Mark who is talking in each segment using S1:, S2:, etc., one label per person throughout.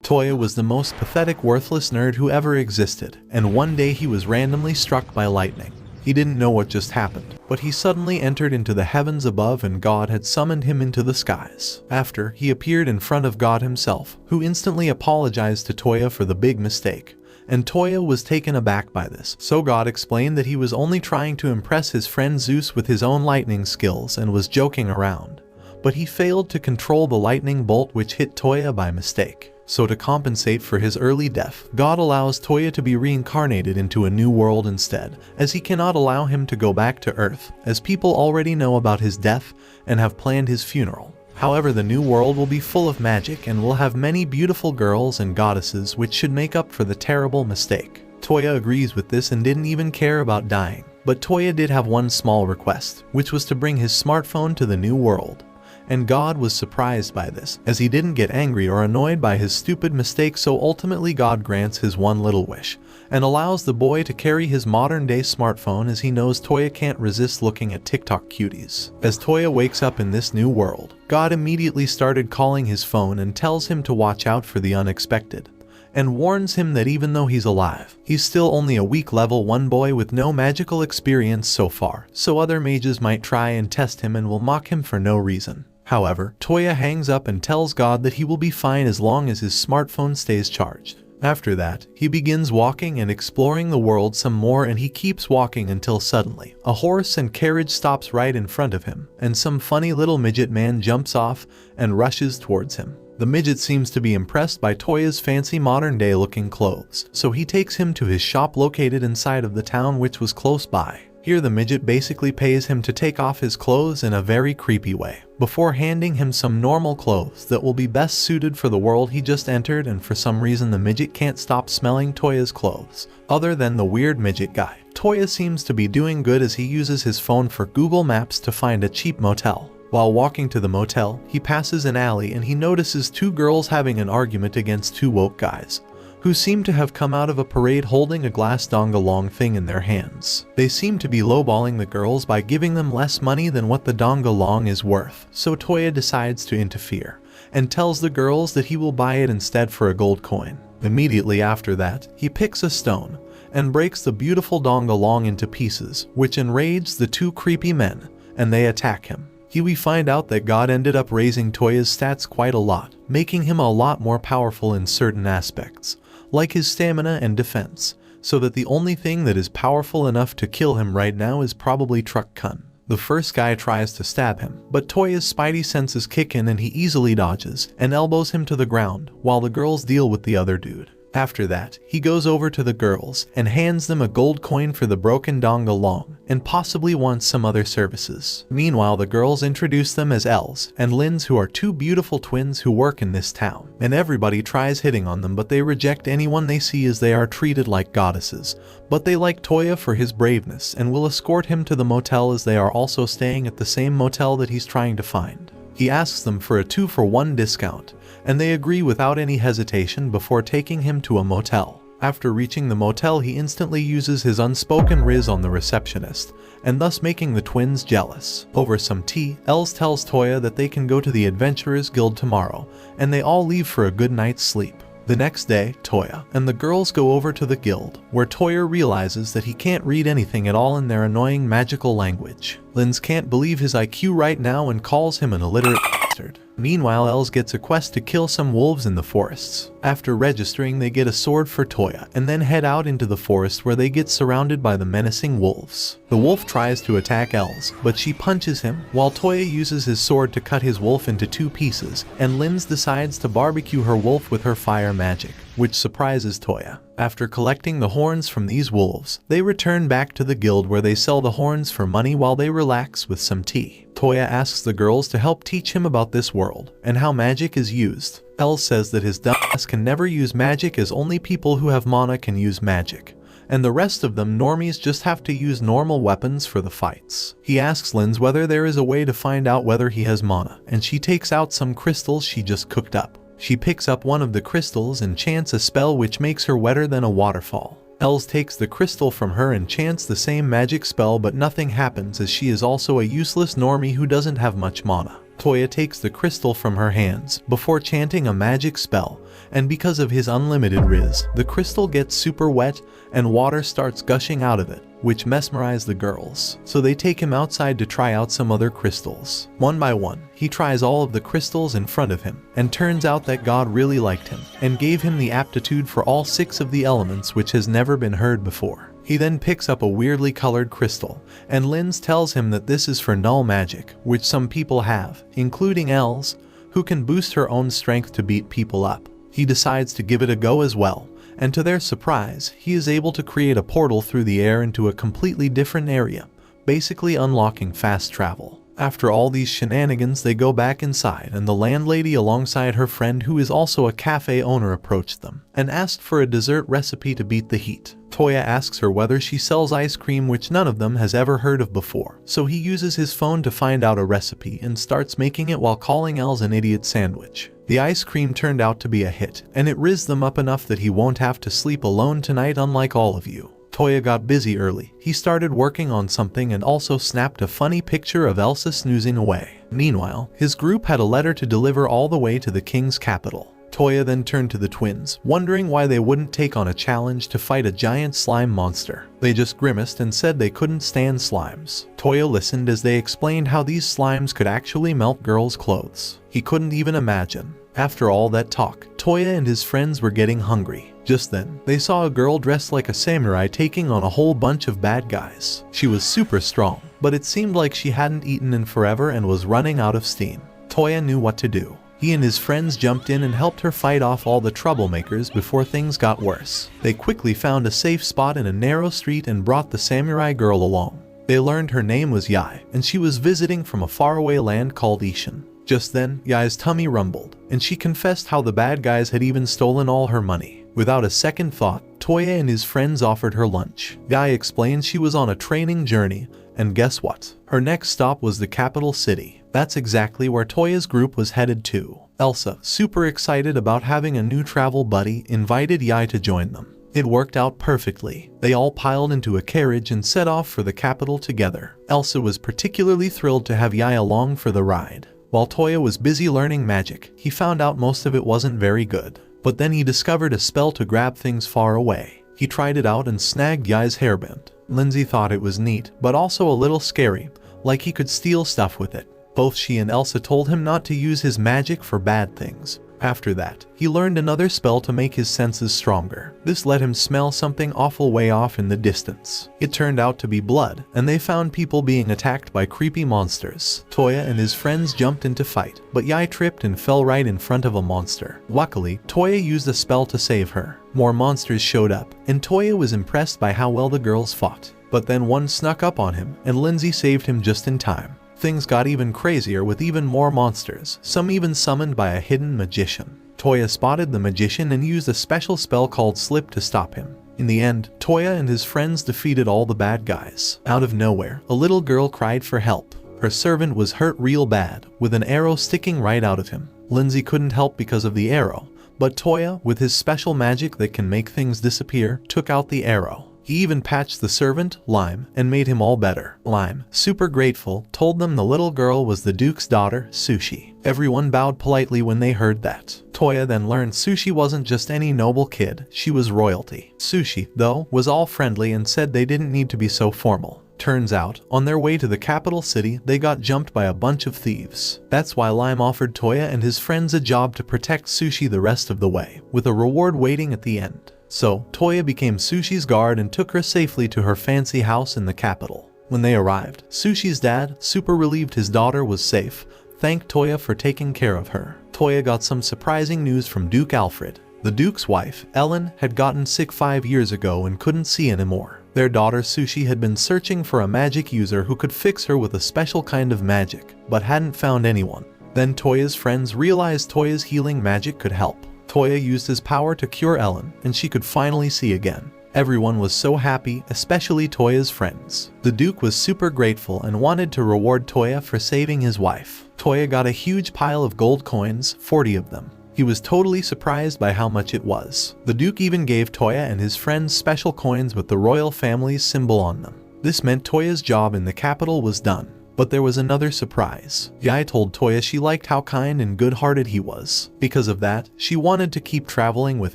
S1: Toya was the most pathetic, worthless nerd who ever existed, and one day he was randomly struck by lightning. He didn't know what just happened, but he suddenly entered into the heavens above and God had summoned him into the skies. After, he appeared in front of God himself, who instantly apologized to Toya for the big mistake. And Toya was taken aback by this, so God explained that he was only trying to impress his friend Zeus with his own lightning skills and was joking around. But he failed to control the lightning bolt which hit Toya by mistake. So to compensate for his early death, God allows Toya to be reincarnated into a new world instead, as he cannot allow him to go back to Earth, as people already know about his death and have planned his funeral. However, the new world will be full of magic and will have many beautiful girls and goddesses which should make up for the terrible mistake. Toya agrees with this and didn't even care about dying. But Toya did have one small request, which was to bring his smartphone to the new world. And God was surprised by this, as he didn't get angry or annoyed by his stupid mistake, so ultimately God grants his one little wish, and allows the boy to carry his modern-day smartphone as he knows Toya can't resist looking at TikTok cuties. As Toya wakes up in this new world, God immediately started calling his phone and tells him to watch out for the unexpected, and warns him that even though he's alive, he's still only a weak level 1 boy with no magical experience so far, so other mages might try and test him and will mock him for no reason. However, Toya hangs up and tells God that he will be fine as long as his smartphone stays charged. After that, he begins walking and exploring the world some more, and he keeps walking until suddenly, a horse and carriage stops right in front of him, and some funny little midget man jumps off and rushes towards him. The midget seems to be impressed by Toya's fancy modern-day looking clothes, so he takes him to his shop located inside of the town which was close by. Here the midget basically pays him to take off his clothes in a very creepy way, before handing him some normal clothes that will be best suited for the world he just entered, and for some reason the midget can't stop smelling Toya's clothes, other than the weird midget guy. Toya seems to be doing good as he uses his phone for Google Maps to find a cheap motel. While walking to the motel, he passes an alley and he notices 2 girls having an argument against 2 woke guys, who seem to have come out of a parade holding a glass donga-long thing in their hands. They seem to be lowballing the girls by giving them less money than what the donga-long is worth, so Toya decides to interfere, and tells the girls that he will buy it instead for a gold coin. Immediately after that, he picks a stone, and breaks the beautiful donga-long into pieces, which enrages the 2 creepy men, and they attack him. Here we find out that God ended up raising Toya's stats quite a lot, making him a lot more powerful in certain aspects, like his stamina and defense, so that the only thing that is powerful enough to kill him right now is probably Truck Kun. The first guy tries to stab him, but Toya's spidey senses kick in and he easily dodges and elbows him to the ground while the girls deal with the other dude. After that, he goes over to the girls and hands them a gold coin for the broken donga-long and possibly wants some other services. Meanwhile, the girls introduce them as Els and Lins, who are 2 beautiful twins who work in this town, and everybody tries hitting on them, but they reject anyone they see as they are treated like goddesses. But they like Toya for his braveness and will escort him to the motel, as they are also staying at the same motel that he's trying to find. He asks them for a 2-for-1 discount, and they agree without any hesitation before taking him to a motel. After reaching the motel, he instantly uses his unspoken riz on the receptionist, and thus making the twins jealous. Over some tea, Els tells Toya that they can go to the Adventurers Guild tomorrow, and they all leave for a good night's sleep. The next day, Toya and the girls go over to the guild, where Toya realizes that he can't read anything at all in their annoying magical language. Lins can't believe his IQ right now and calls him an illiterate bastard. Meanwhile, Els gets a quest to kill some wolves in the forests. After registering, they get a sword for Toya and then head out into the forest, where they get surrounded by the menacing wolves. The wolf tries to attack Els, but she punches him, while Toya uses his sword to cut his wolf into 2 pieces, and Lins decides to barbecue her wolf with her fire magic, which surprises Toya. After collecting the horns from these wolves, they return back to the guild, where they sell the horns for money while they relax with some tea. Toya asks the girls to help teach him about this world and how magic is used. Els says that his dumbass can never use magic, as only people who have mana can use magic, and the rest of them normies just have to use normal weapons for the fights. He asks Lins whether there is a way to find out whether he has mana, and she takes out some crystals she just cooked up. She picks up one of the crystals and chants a spell which makes her wetter than a waterfall. Els takes the crystal from her and chants the same magic spell, but nothing happens, as she is also a useless normie who doesn't have much mana. Toya takes the crystal from her hands before chanting a magic spell and because of his unlimited riz, the crystal gets super wet and water starts gushing out of it, which mesmerized the girls. So they take him outside to try out some other crystals. One by one, he tries all of the crystals in front of him, and turns out that God really liked him and gave him the aptitude for all 6 of the elements, which has never been heard before. He then picks up a weirdly colored crystal, and Linz tells him that this is for null magic, which some people have, including Els, who can boost her own strength to beat people up. He decides to give it a go as well, and to their surprise, he is able to create a portal through the air into a completely different area, basically unlocking fast travel. After all these shenanigans, they go back inside, and the landlady alongside her friend, who is also a cafe owner, approached them and asked for a dessert recipe to beat the heat. Toya asks her whether she sells ice cream, which none of them has ever heard of before, so he uses his phone to find out a recipe and starts making it while calling Els an idiot sandwich. The ice cream turned out to be a hit, and it rizzed them up enough that he won't have to sleep alone tonight, unlike all of you. Toya got busy early. He started working on something and also snapped a funny picture of Elsa snoozing away. Meanwhile, his group had a letter to deliver all the way to the king's capital. Toya then turned to the twins, wondering why they wouldn't take on a challenge to fight a giant slime monster. They just grimaced and said they couldn't stand slimes. Toya listened as they explained how these slimes could actually melt girls' clothes. He couldn't even imagine. After all that talk, Toya and his friends were getting hungry. Just then, they saw a girl dressed like a samurai taking on a whole bunch of bad guys. She was super strong, but it seemed like she hadn't eaten in forever and was running out of steam. Toya knew what to do. He and his friends jumped in and helped her fight off all the troublemakers before things got worse. They quickly found a safe spot in a narrow street and brought the samurai girl along. They learned her name was Yae, and she was visiting from a faraway land called Ishin. Just then, Yae's tummy rumbled, and she confessed how the bad guys had even stolen all her money. Without a second thought, Toya and his friends offered her lunch. Yae explained she was on a training journey, and guess what? Her next stop was the capital city. That's exactly where Toya's group was headed to. Elsa, super excited about having a new travel buddy, invited Yae to join them. It worked out perfectly. They all piled into a carriage and set off for the capital together. Elsa was particularly thrilled to have Yae along for the ride. While Toya was busy learning magic, he found out most of it wasn't very good. But then he discovered a spell to grab things far away. He tried it out and snagged Yae's hairband. Lindsay thought it was neat, but also a little scary, like he could steal stuff with it. Both she and Elsa told him not to use his magic for bad things. After that, he learned another spell to make his senses stronger. This let him smell something awful way off in the distance. It turned out to be blood, and they found people being attacked by creepy monsters. Toya and his friends jumped in to fight, but Yae tripped and fell right in front of a monster. Luckily, Toya used a spell to save her. More monsters showed up, and Toya was impressed by how well the girls fought. But then one snuck up on him, and Lindsay saved him just in time. Things got even crazier with even more monsters, some even summoned by a hidden magician. Toya spotted the magician and used a special spell called Slip to stop him. In the end, Toya and his friends defeated all the bad guys. Out of nowhere, a little girl cried for help. Her servant was hurt real bad, with an arrow sticking right out of him. Lindsay couldn't help because of the arrow, but Toya, with his special magic that can make things disappear, took out the arrow. He even patched the servant, Lime, and made him all better. Lime, super grateful, told them the little girl was the Duke's daughter, Sushi. Everyone bowed politely when they heard that. Toya then learned Sushi wasn't just any noble kid, she was royalty. Sushi, though, was all friendly and said they didn't need to be so formal. Turns out, on their way to the capital city, they got jumped by a bunch of thieves. That's why Lime offered Toya and his friends a job to protect Sushi the rest of the way, with a reward waiting at the end. So, Toya became Sushi's guard and took her safely to her fancy house in the capital. When they arrived, Sushi's dad, super relieved his daughter was safe, thanked Toya for taking care of her. Toya got some surprising news from Duke Alfred. The Duke's wife, Ellen, had gotten sick 5 years ago and couldn't see anymore. Their daughter Sushi had been searching for a magic user who could fix her with a special kind of magic, but hadn't found anyone. Then Toya's friends realized Toya's healing magic could help. Toya used his power to cure Ellen, and she could finally see again. Everyone was so happy, especially Toya's friends. The Duke was super grateful and wanted to reward Toya for saving his wife. Toya got a huge pile of gold coins, 40 of them. He was totally surprised by how much it was. The Duke even gave Toya and his friends special coins with the royal family's symbol on them. This meant Toya's job in the capital was done. But there was another surprise. Yae told Toya she liked how kind and good-hearted he was. Because of that, she wanted to keep traveling with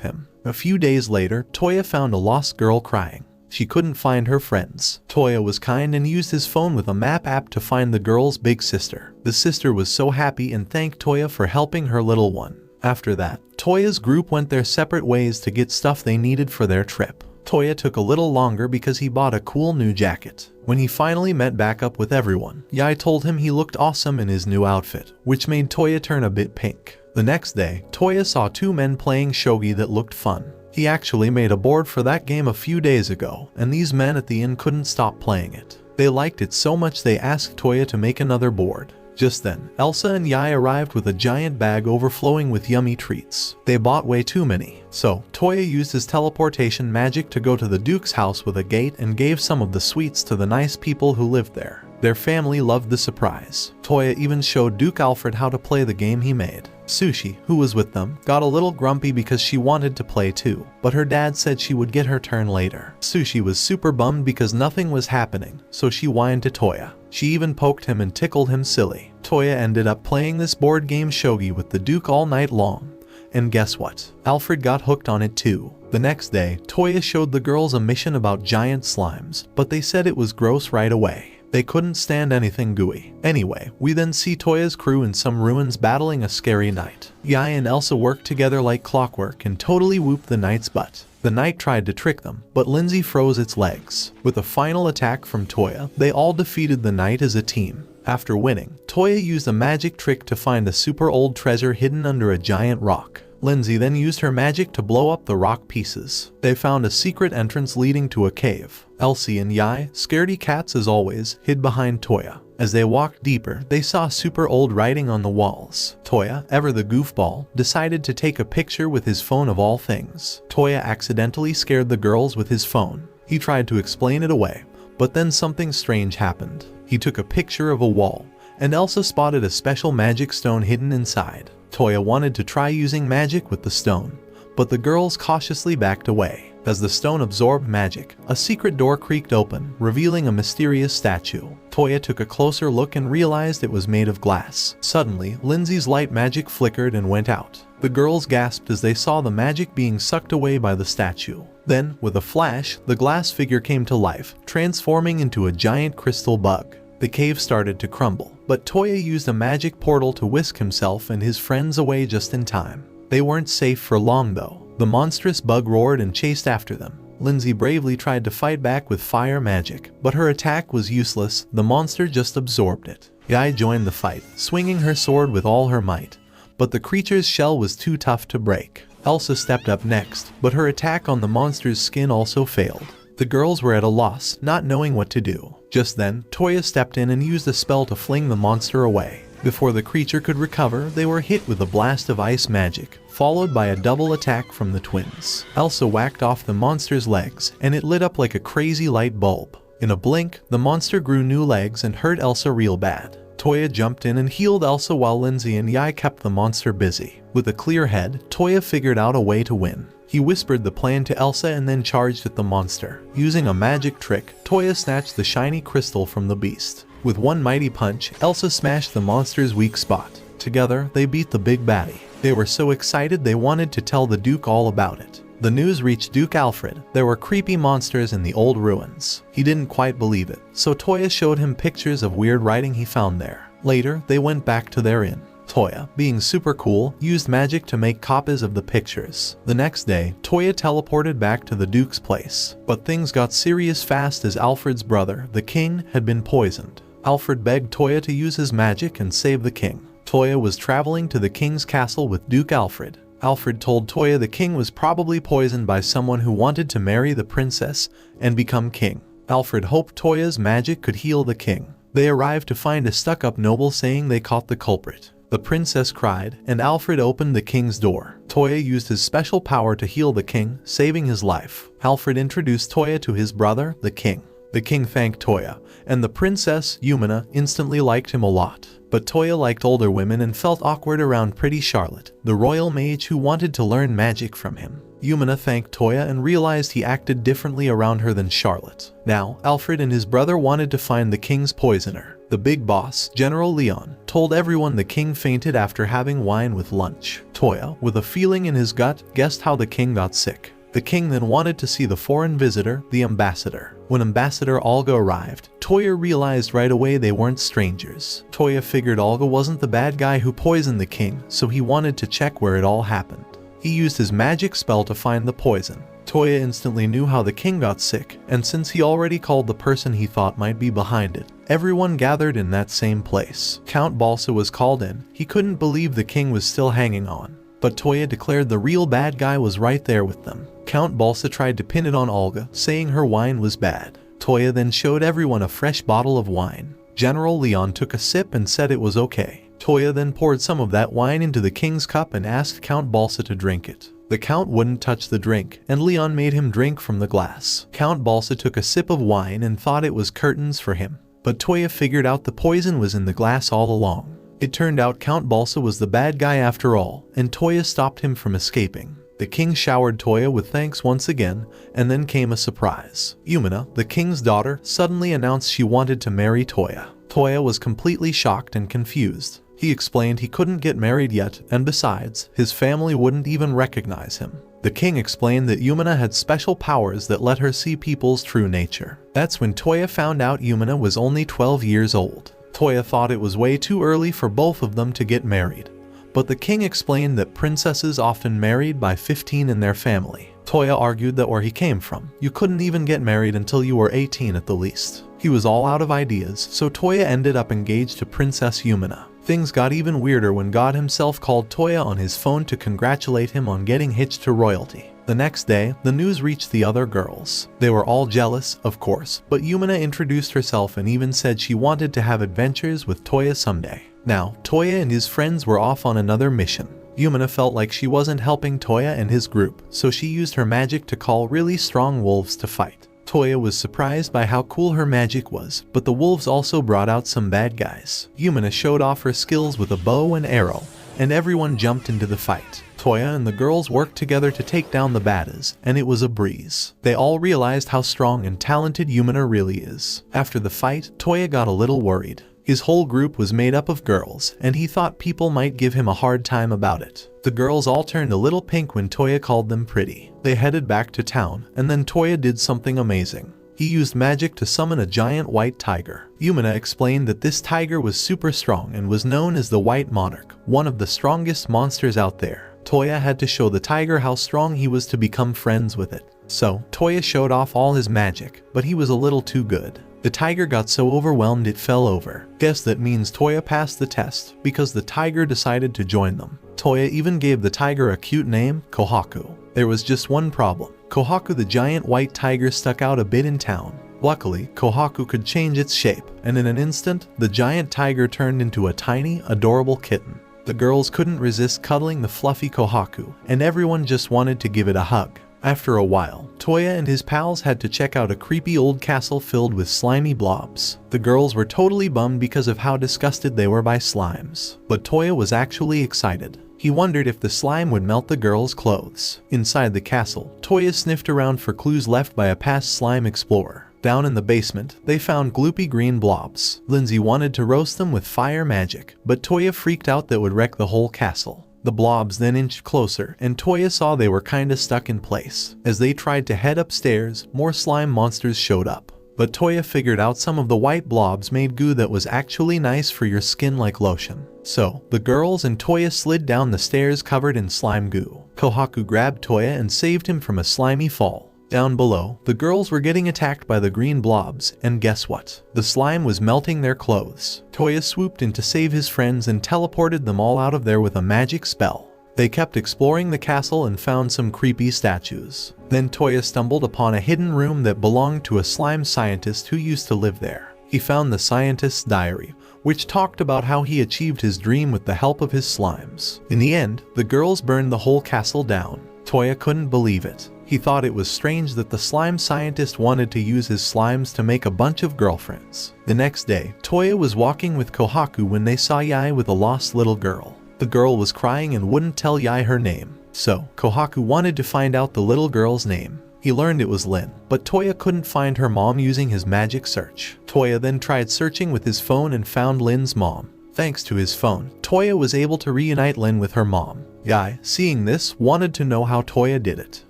S1: him. A few days later, Toya found a lost girl crying. She couldn't find her friends. Toya was kind and used his phone with a map app to find the girl's big sister. The sister was so happy and thanked Toya for helping her little one. After that, Toya's group went their separate ways to get stuff they needed for their trip. Toya took a little longer because he bought a cool new jacket. When he finally met back up with everyone, Yae told him he looked awesome in his new outfit, which made Toya turn a bit pink. The next day, Toya saw two men playing shogi that looked fun. He actually made a board for that game a few days ago, and these men at the inn couldn't stop playing it. They liked it so much they asked Toya to make another board. Just then, Elsa and Yae arrived with a giant bag overflowing with yummy treats. They bought way too many. So, Toya used his teleportation magic to go to the Duke's house with a gate and gave some of the sweets to the nice people who lived there. Their family loved the surprise. Toya even showed Duke Alfred how to play the game he made. Sushi, who was with them, got a little grumpy because she wanted to play too, but her dad said she would get her turn later. Sushi was super bummed because nothing was happening, so she whined to Toya. She even poked him and tickled him silly. Toya ended up playing this board game shogi with the Duke all night long. And guess what? Alfred got hooked on it too. The next day, Toya showed the girls a mission about giant slimes, but they said it was gross right away. They couldn't stand anything gooey. Anyway, we then see Toya's crew in some ruins battling a scary knight. Yae and Elsa worked together like clockwork and totally whooped the knight's butt. The knight tried to trick them, but Lindsay froze its legs. With a final attack from Toya, they all defeated the knight as a team. After winning, Toya used a magic trick to find a super old treasure hidden under a giant rock. Lindsay then used her magic to blow up the rock pieces. They found a secret entrance leading to a cave. Elsie and Yae, scaredy cats as always, hid behind Toya. As they walked deeper, they saw super old writing on the walls. Toya, ever the goofball, decided to take a picture with his phone of all things. Toya accidentally scared the girls with his phone. He tried to explain it away, but then something strange happened. He took a picture of a wall, and Elsa spotted a special magic stone hidden inside. Toya wanted to try using magic with the stone, but the girls cautiously backed away. As the stone absorbed magic, a secret door creaked open, revealing a mysterious statue. Toya took a closer look and realized it was made of glass. Suddenly, Lindsay's light magic flickered and went out. The girls gasped as they saw the magic being sucked away by the statue. Then, with a flash, the glass figure came to life, transforming into a giant crystal bug. The cave started to crumble, but Toya used a magic portal to whisk himself and his friends away just in time. They weren't safe for long though. The monstrous bug roared and chased after them. Lindsay bravely tried to fight back with fire magic, but her attack was useless. The monster just absorbed it. Yae joined the fight, swinging her sword with all her might, but the creature's shell was too tough to break. Elsa stepped up next, but her attack on the monster's skin also failed. The girls were at a loss, not knowing what to do. Just then, Toya stepped in and used a spell to fling the monster away. Before the creature could recover, they were hit with a blast of ice magic, followed by a double attack from the twins. Elsa whacked off the monster's legs, and it lit up like a crazy light bulb. In a blink, the monster grew new legs and hurt Elsa real bad. Toya jumped in and healed Elsa while Lindsay and Yae kept the monster busy. With a clear head, Toya figured out a way to win. He whispered the plan to Elsa and then charged at the monster. Using a magic trick, Toya snatched the shiny crystal from the beast. With one mighty punch, Elsa smashed the monster's weak spot. Together, they beat the big baddie. They were so excited they wanted to tell the Duke all about it. The news reached Duke Alfred. There were creepy monsters in the old ruins. He didn't quite believe it, so Toya showed him pictures of weird writing he found there. Later, they went back to their inn. Toya, being super cool, used magic to make copies of the pictures. The next day, Toya teleported back to the Duke's place. But things got serious fast as Alfred's brother, the king, had been poisoned. Alfred begged Toya to use his magic and save the king. Toya was traveling to the king's castle with Duke Alfred. Alfred told Toya the king was probably poisoned by someone who wanted to marry the princess and become king. Alfred hoped Toya's magic could heal the king. They arrived to find a stuck-up noble saying they caught the culprit. The princess cried, and Alfred opened the king's door. Toya used his special power to heal the king, saving his life. Alfred introduced Toya to his brother, the king. The king thanked Toya, and the princess, Yumina, instantly liked him a lot. But Toya liked older women and felt awkward around pretty Charlotte, the royal mage who wanted to learn magic from him. Yumina thanked Toya and realized he acted differently around her than Charlotte. Now, Alfred and his brother wanted to find the king's poisoner. The big boss, General Leon, told everyone the king fainted after having wine with lunch. Toya, with a feeling in his gut, guessed how the king got sick. The king then wanted to see the foreign visitor, the ambassador. When Ambassador Olga arrived, Toya realized right away they weren't strangers. Toya figured Olga wasn't the bad guy who poisoned the king, so he wanted to check where it all happened. He used his magic spell to find the poison. Toya instantly knew how the king got sick, and since he already called the person he thought might be behind it, everyone gathered in that same place. Count Balsa was called in. He couldn't believe the king was still hanging on. But Toya declared the real bad guy was right there with them. Count Balsa tried to pin it on Olga, saying her wine was bad. Toya then showed everyone a fresh bottle of wine. General Leon took a sip and said it was okay. Toya then poured some of that wine into the king's cup and asked Count Balsa to drink it. The count wouldn't touch the drink, and Leon made him drink from the glass. Count Balsa took a sip of wine and thought it was curtains for him. But Toya figured out the poison was in the glass all along. It turned out Count Balsa was the bad guy after all, and Toya stopped him from escaping. The king showered Toya with thanks once again, and then came a surprise. Yumina, the king's daughter, suddenly announced she wanted to marry Toya. Toya was completely shocked and confused. He explained he couldn't get married yet, and besides, his family wouldn't even recognize him. The king explained that Yumina had special powers that let her see people's true nature. That's when Toya found out Yumina was only 12 years old. Toya thought it was way too early for both of them to get married. But the king explained that princesses often married by 15 in their family. Toya argued that where he came from, you couldn't even get married until you were 18 at the least. He was all out of ideas, so Toya ended up engaged to Princess Yumina. Things got even weirder when God himself called Toya on his phone to congratulate him on getting hitched to royalty. The next day, the news reached the other girls. They were all jealous, of course, but Yumina introduced herself and even said she wanted to have adventures with Toya someday. Now, Toya and his friends were off on another mission. Yumina felt like she wasn't helping Toya and his group, so she used her magic to call really strong wolves to fight. Toya was surprised by how cool her magic was, but the wolves also brought out some bad guys. Yumina showed off her skills with a bow and arrow, and everyone jumped into the fight. Toya and the girls worked together to take down the baddies, and it was a breeze. They all realized how strong and talented Yumina really is. After the fight, Toya got a little worried. His whole group was made up of girls, and he thought people might give him a hard time about it. The girls all turned a little pink when Toya called them pretty. They headed back to town, and then Toya did something amazing. He used magic to summon a giant white tiger. Yumina explained that this tiger was super strong and was known as the White Monarch, one of the strongest monsters out there. Toya had to show the tiger how strong he was to become friends with it. So, Toya showed off all his magic, but he was a little too good. The tiger got so overwhelmed it fell over. Guess that means Toya passed the test, because the tiger decided to join them. Toya even gave the tiger a cute name, Kohaku. There was just one problem. Kohaku the giant white tiger stuck out a bit in town. Luckily, Kohaku could change its shape, and in an instant, the giant tiger turned into a tiny, adorable kitten. The girls couldn't resist cuddling the fluffy Kohaku, and everyone just wanted to give it a hug. After a while, Toya and his pals had to check out a creepy old castle filled with slimy blobs. The girls were totally bummed because of how disgusted they were by slimes. But Toya was actually excited. He wondered if the slime would melt the girls' clothes. Inside the castle, Toya sniffed around for clues left by a past slime explorer. Down in the basement, they found gloopy green blobs. Lindsay wanted to roast them with fire magic, but Toya freaked out that would wreck the whole castle. The blobs then inched closer, and Toya saw they were kinda stuck in place. As they tried to head upstairs, more slime monsters showed up. But Toya figured out some of the white blobs made goo that was actually nice for your skin like lotion. So, the girls and Toya slid down the stairs covered in slime goo. Kohaku grabbed Toya and saved him from a slimy fall. Down below, the girls were getting attacked by the green blobs, and guess what? The slime was melting their clothes. Toya swooped in to save his friends and teleported them all out of there with a magic spell. They kept exploring the castle and found some creepy statues. Then Toya stumbled upon a hidden room that belonged to a slime scientist who used to live there. He found the scientist's diary, which talked about how he achieved his dream with the help of his slimes. In the end, the girls burned the whole castle down. Toya couldn't believe it. He thought it was strange that the slime scientist wanted to use his slimes to make a bunch of girlfriends. The next day, Toya was walking with Kohaku when they saw Yae with a lost little girl. The girl was crying and wouldn't tell Yae her name. So, Kohaku wanted to find out the little girl's name. He learned it was Lin, but Toya couldn't find her mom using his magic search. Toya then tried searching with his phone and found Lin's mom. Thanks to his phone, Toya was able to reunite Lin with her mom. Guy, seeing this, wanted to know how Toya did it.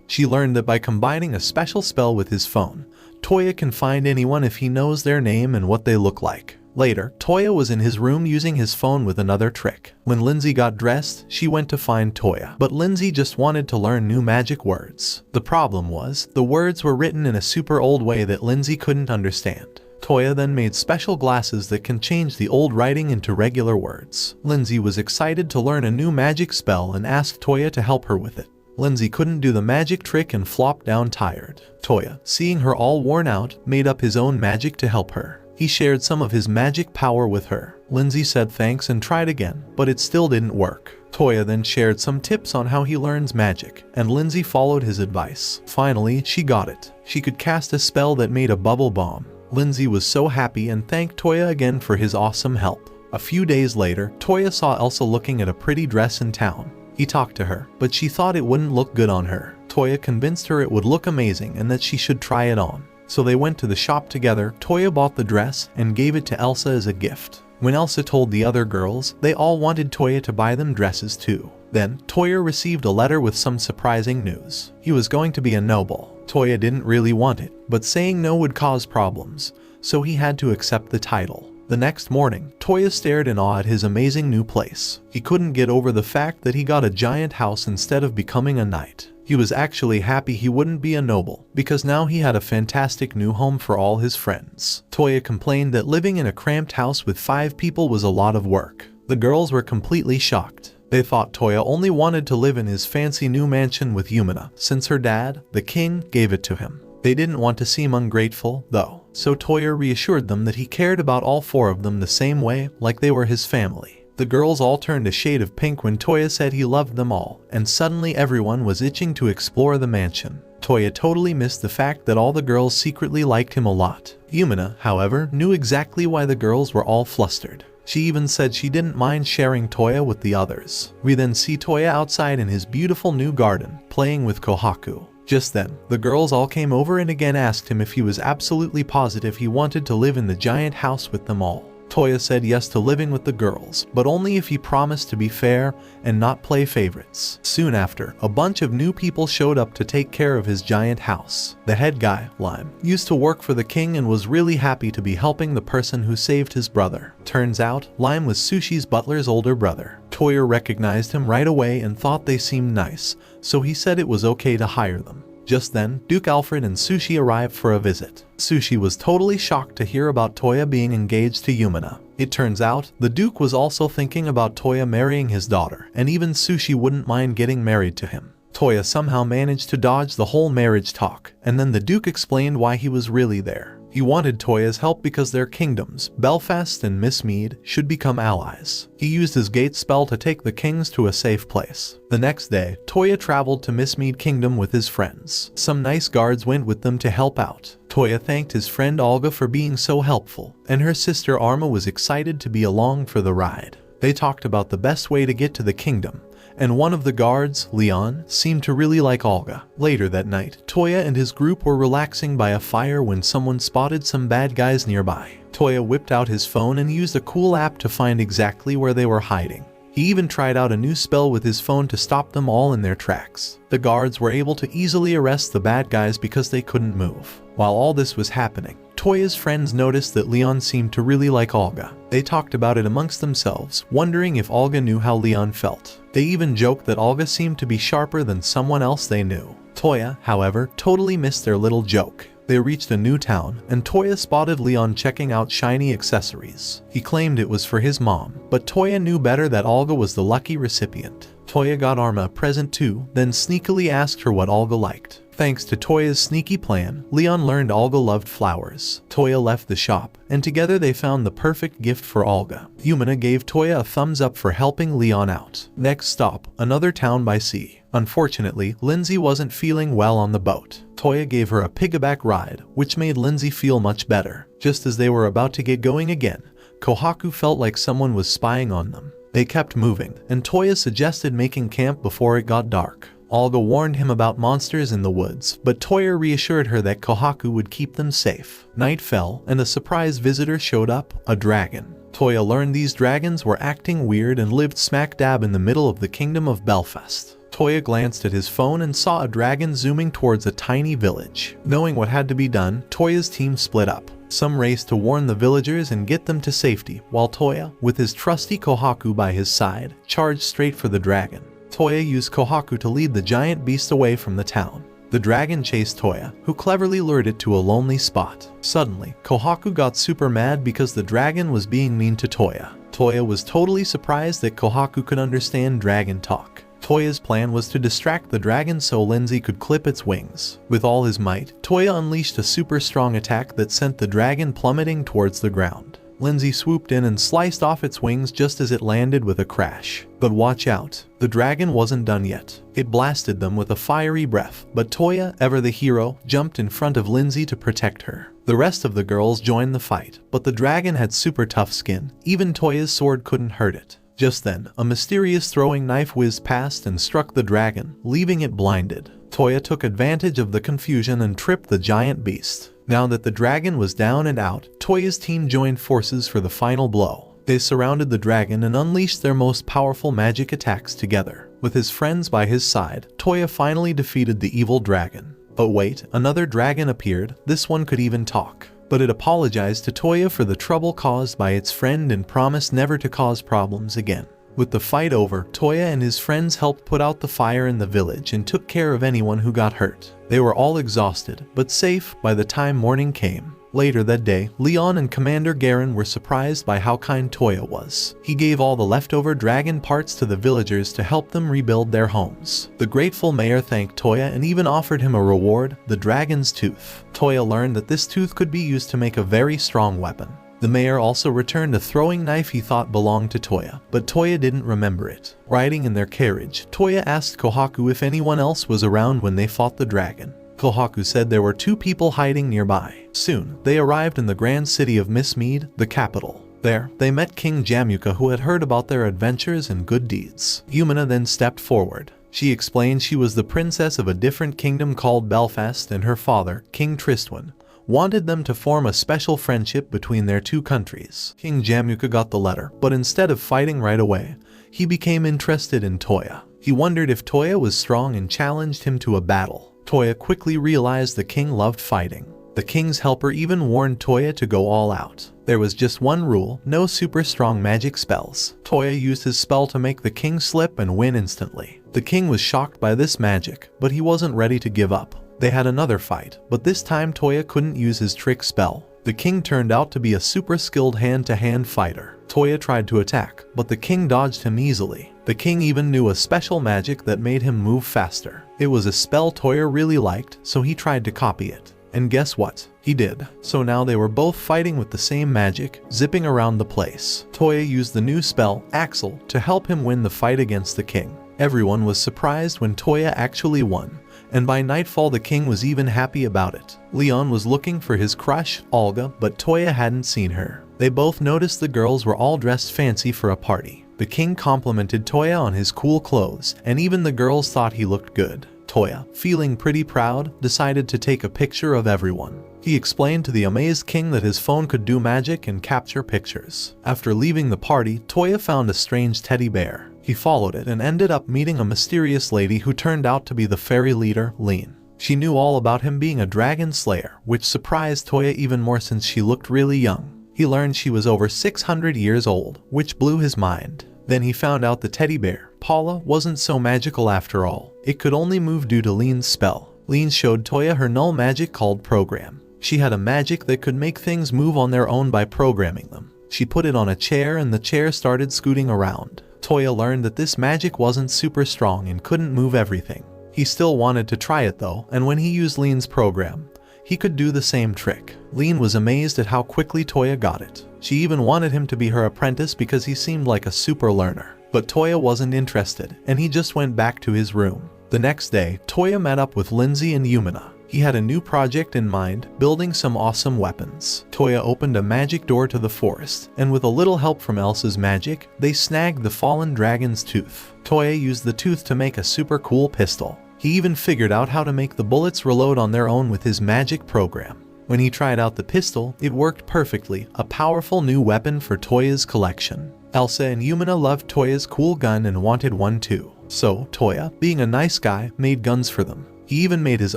S1: She learned that by combining a special spell with his phone, Toya can find anyone if he knows their name and what they look like. Later, Toya was in his room using his phone with another trick. When Lindsay got dressed, she went to find Toya, but Lindsay just wanted to learn new magic words. The problem was, the words were written in a super old way that Lindsay couldn't understand. Toya then made special glasses that can change the old writing into regular words. Lindsay was excited to learn a new magic spell and asked Toya to help her with it. Lindsay couldn't do the magic trick and flopped down tired. Toya, seeing her all worn out, made up his own magic to help her. He shared some of his magic power with her. Lindsay said thanks and tried again, but it still didn't work. Toya then shared some tips on how he learns magic, and Lindsay followed his advice. Finally, she got it. She could cast a spell that made a bubble bomb. Lindsay was so happy and thanked Toya again for his awesome help. A few days later, Toya saw Elsa looking at a pretty dress in town. He talked to her, but she thought it wouldn't look good on her. Toya convinced her it would look amazing and that she should try it on. So they went to the shop together. Toya bought the dress and gave it to Elsa as a gift. When Elsa told the other girls, they all wanted Toya to buy them dresses too. Then, Toya received a letter with some surprising news. He was going to be a noble. Toya didn't really want it, but saying no would cause problems, so he had to accept the title. The next morning, Toya stared in awe at his amazing new place. He couldn't get over the fact that he got a giant house instead of becoming a knight. He was actually happy he wouldn't be a noble, because now he had a fantastic new home for all his friends. Toya complained that living in a cramped house with 5 people was a lot of work. The girls were completely shocked. They thought Toya only wanted to live in his fancy new mansion with Yumina, since her dad, the king, gave it to him. They didn't want to seem ungrateful, though, so Toya reassured them that he cared about all 4 of them the same way, like they were his family. The girls all turned a shade of pink when Toya said he loved them all, and suddenly everyone was itching to explore the mansion. Toya totally missed the fact that all the girls secretly liked him a lot. Yumina, however, knew exactly why the girls were all flustered. She even said she didn't mind sharing Toya with the others. We then see Toya outside in his beautiful new garden, playing with Kohaku. Just then, the girls all came over and again asked him if he was absolutely positive he wanted to live in the giant house with them all. Toya said yes to living with the girls, but only if he promised to be fair and not play favorites. Soon after, a bunch of new people showed up to take care of his giant house. The head guy, Lime, used to work for the king and was really happy to be helping the person who saved his brother. Turns out, Lime was Sushi's butler's older brother. Toya recognized him right away and thought they seemed nice, so he said it was okay to hire them. Just then, Duke Alfred and Sushi arrived for a visit. Sushi was totally shocked to hear about Toya being engaged to Yumina. It turns out, the Duke was also thinking about Toya marrying his daughter, and even Sushi wouldn't mind getting married to him. Toya somehow managed to dodge the whole marriage talk, and then the Duke explained why he was really there. He wanted Toya's help because their kingdoms, Belfast and Mistmead, should become allies. He used his gate spell to take the kings to a safe place. The next day, Toya traveled to Mistmead Kingdom with his friends. Some nice guards went with them to help out. Toya thanked his friend Olga for being so helpful, and her sister Arma was excited to be along for the ride. They talked about the best way to get to the kingdom, and one of the guards, Leon, seemed to really like Olga. Later that night, Toya and his group were relaxing by a fire when someone spotted some bad guys nearby. Toya whipped out his phone and used a cool app to find exactly where they were hiding. He even tried out a new spell with his phone to stop them all in their tracks. The guards were able to easily arrest the bad guys because they couldn't move. While all this was happening, Toya's friends noticed that Leon seemed to really like Olga. They talked about it amongst themselves, wondering if Olga knew how Leon felt. They even joked that Olga seemed to be sharper than someone else they knew. Toya, however, totally missed their little joke. They reached a new town, and Toya spotted Leon checking out shiny accessories. He claimed it was for his mom, but Toya knew better that Olga was the lucky recipient. Toya got Arma a present too, then sneakily asked her what Olga liked. Thanks to Toya's sneaky plan, Leon learned Olga loved flowers. Toya left the shop, and together they found the perfect gift for Olga. Yumina gave Toya a thumbs up for helping Leon out. Next stop, another town by sea. Unfortunately, Lindsay wasn't feeling well on the boat. Toya gave her a piggyback ride, which made Lindsay feel much better. Just as they were about to get going again, Kohaku felt like someone was spying on them. They kept moving, and Toya suggested making camp before it got dark. Olga warned him about monsters in the woods, but Toya reassured her that Kohaku would keep them safe. Night fell, and a surprise visitor showed up, a dragon. Toya learned these dragons were acting weird and lived smack dab in the middle of the kingdom of Belfast. Toya glanced at his phone and saw a dragon zooming towards a tiny village. Knowing what had to be done, Toya's team split up. Some raced to warn the villagers and get them to safety, while Toya, with his trusty Kohaku by his side, charged straight for the dragon. Toya used Kohaku to lead the giant beast away from the town. The dragon chased Toya, who cleverly lured it to a lonely spot. Suddenly, Kohaku got super mad because the dragon was being mean to Toya. Toya was totally surprised that Kohaku could understand dragon talk. Toya's plan was to distract the dragon so Lindsay could clip its wings. With all his might, Toya unleashed a super strong attack that sent the dragon plummeting towards the ground. Lindsay swooped in and sliced off its wings just as it landed with a crash. But watch out, the dragon wasn't done yet. It blasted them with a fiery breath, but Toya, ever the hero, jumped in front of Lindsay to protect her. The rest of the girls joined the fight, but the dragon had super tough skin. Even Toya's sword couldn't hurt it. Just then, a mysterious throwing knife whizzed past and struck the dragon, leaving it blinded. Toya took advantage of the confusion and tripped the giant beast. Now that the dragon was down and out, Toya's team joined forces for the final blow. They surrounded the dragon and unleashed their most powerful magic attacks together. With his friends by his side, Toya finally defeated the evil dragon. But wait, another dragon appeared. This one could even talk. But it apologized to Toya for the trouble caused by its friend and promised never to cause problems again. With the fight over, Toya and his friends helped put out the fire in the village and took care of anyone who got hurt. They were all exhausted, but safe by the time morning came. Later that day, Leon and Commander Garen were surprised by how kind Toya was. He gave all the leftover dragon parts to the villagers to help them rebuild their homes. The grateful mayor thanked Toya and even offered him a reward, the dragon's tooth. Toya learned that this tooth could be used to make a very strong weapon. The mayor also returned a throwing knife he thought belonged to Toya, but Toya didn't remember it. Riding in their carriage, Toya asked Kohaku if anyone else was around when they fought the dragon. Kohaku said there were 2 people hiding nearby. Soon, they arrived in the grand city of Mistmead, the capital. There, they met King Jamuka, who had heard about their adventures and good deeds. Yumina then stepped forward. She explained she was the princess of a different kingdom called Belfast, and her father, King Tristwin, wanted them to form a special friendship between their 2 countries. King Jamuka got the letter, but instead of fighting right away, he became interested in Toya. He wondered if Toya was strong and challenged him to a battle. Toya quickly realized the king loved fighting. The king's helper even warned Toya to go all out. There was just one rule, no super strong magic spells. Toya used his spell to make the king slip and win instantly. The king was shocked by this magic, but he wasn't ready to give up. They had another fight, but this time Toya couldn't use his trick spell. The king turned out to be a super skilled hand-to-hand fighter. Toya tried to attack, but the king dodged him easily. The king even knew a special magic that made him move faster. It was a spell Toya really liked, so he tried to copy it. And guess what? He did. So now they were both fighting with the same magic, zipping around the place. Toya used the new spell, Axel, to help him win the fight against the king. Everyone was surprised when Toya actually won, and by nightfall the king was even happy about it. Leon was looking for his crush, Olga, but Toya hadn't seen her. They both noticed the girls were all dressed fancy for a party. The king complimented Toya on his cool clothes, and even the girls thought he looked good. Toya, feeling pretty proud, decided to take a picture of everyone. He explained to the amazed king that his phone could do magic and capture pictures. After leaving the party, Toya found a strange teddy bear. He followed it and ended up meeting a mysterious lady who turned out to be the fairy leader, Lean. She knew all about him being a dragon slayer, which surprised Toya even more since she looked really young. He learned she was over 600 years old, which blew his mind. Then he found out the teddy bear, Paula, wasn't so magical after all. It could only move due to Lean's spell. Lean showed Toya her null magic called Program. She had a magic that could make things move on their own by programming them. She put it on a chair and the chair started scooting around. Toya learned that this magic wasn't super strong and couldn't move everything. He still wanted to try it though, and when he used Lean's program, he could do the same trick. Lean was amazed at how quickly Toya got it. She even wanted him to be her apprentice because he seemed like a super learner. But Toya wasn't interested, and he just went back to his room. The next day, Toya met up with Lindsay and Yumina. He had a new project in mind, building some awesome weapons. Toya opened a magic door to the forest, and with a little help from Elsa's magic, they snagged the fallen dragon's tooth. Toya used the tooth to make a super cool pistol. He even figured out how to make the bullets reload on their own with his magic program. When he tried out the pistol, it worked perfectly, a powerful new weapon for Toya's collection. Elsa and Yumina loved Toya's cool gun and wanted one too. So, Toya, being a nice guy, made guns for them. He even made his